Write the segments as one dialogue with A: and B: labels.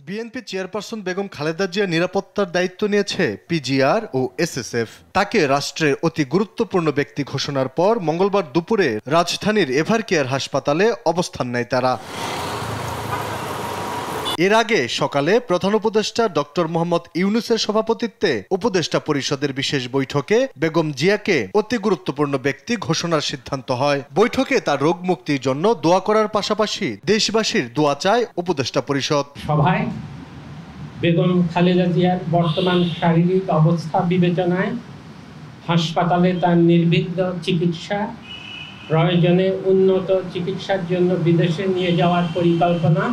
A: BNP chairperson Begum Khaleda Zia নিরাপত্তার দায়িত্ব নিয়েছে পিজিআর ও এসএসএফ। তাকে রাষ্ট্রের অতি গুরুত্বপূর্ণ ব্যক্তি ঘোষণার পর মঙ্গলবার দুপুরে রাজধানীর এভারকেয়ার হাসপাতালে অবস্থান নেয় তারা। এর আগে সকালে প্রধান উপদেষ্টা ডক্টর মোহাম্মদ ইউনূসের সভাপতিত্বে উপদেষ্টা পরিষদের বিশেষ বৈঠকে বেগম জিয়াকে অতি গুরুত্বপূর্ণ ব্যক্তি ঘোষণার সিদ্ধান্ত হয়। বৈঠকে তার রোগ মুক্তির জন্য দোয়া করার পাশাপাশি দেশবাসীর দোয়া চায় উপদেষ্টা পরিষদ।
B: সভায় বেগম খালেদা জিয়ার বর্তমান শারীরিক অবস্থা বিবেচনায় হাসপাতালে তার নির্বিঘ্ন চিকিৎসা, প্রয়োজনে উন্নত চিকিৎসার জন্য বিদেশে নিয়ে যাওয়ার পরিকল্পনা।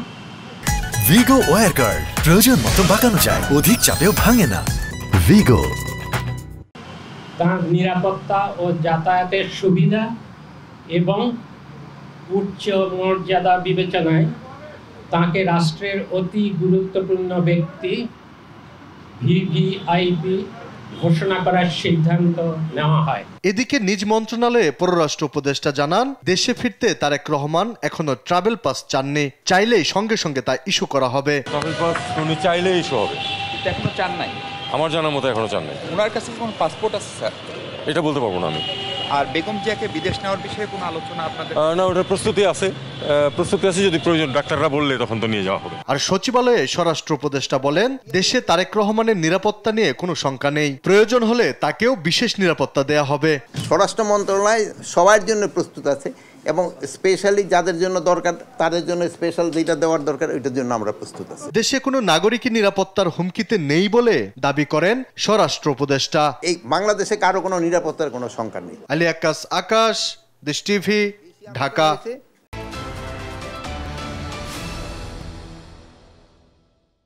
C: ভিগো ওয়্যার গার্ড প্রয়োজন মতো বাঁকানো যায়, অধিক চাপেও ভাঙে না। ভিগো।
B: তার নিরাপত্তা ও যাতায়াতের সুবিধা এবং উচ্চ মর্যাদা বিবেচনায় তাকে রাষ্ট্রের অতি গুরুত্বপূর্ণ ব্যক্তি ভিভিআইপি ঘোষণা করার সিদ্ধান্ত নেওয়া হয়।
A: এদিকে নিজ মন্ত্রণালয়ে পররাষ্ট্র উপদেষ্টা জানান, দেশে ফিরতে তারেক রহমান এখনো ট্রাভেল পাস চাননি। চাইলেই সঙ্গে সঙ্গে তা ইস্যু করা হবে।
D: ট্রাভেল পাস উনি চাইলেই ইস্যু হবে।
E: এটা এখনো চান নাই?
D: আমার জানার মতো এখনো চান নাই।
E: ওনার কাছে কোনো পাসপোর্ট আছে স্যার?
D: এটা বলতে পারবো না আমি।
E: আর বেগম জিয়াকে বিদেশ নেওয়ার বিষয়ে কোনো আলোচনা আপনাদের?
D: না, ওটার প্রস্তুতি আছে। যদি প্রয়োজন ডাক্তাররা বললে তখন তো নিয়ে যাওয়া হবে।
A: আর সচিবালয়ে স্বরাষ্ট্র উপদেষ্টা বলেন, দেশে তারেক রহমানের নিরাপত্তা নিয়ে কোনো শঙ্কা নেই, প্রয়োজন হলে তাকেও বিশেষ নিরাপত্তা দেয়া হবে।
F: স্বরাষ্ট্র মন্ত্রণালয় সবার জন্য প্রস্তুত আছে এবং স্পেশালি যাদের জন্য দরকার তাদের জন্য স্পেশাল যেটা দেওয়ার দরকার ওইটার জন্য আমরা প্রস্তুত আছি।
A: দেশে কোনো নাগরিকের নিরাপত্তার হুমকিতে নেই বলে দাবি করেন স্বরাষ্ট্র উপদেষ্টা।
F: এই বাংলাদেশে কারো কোনো নিরাপত্তার কোনো শঙ্কা নেই।
A: আলী আকাশ, দেশ টিভি, ঢাকা।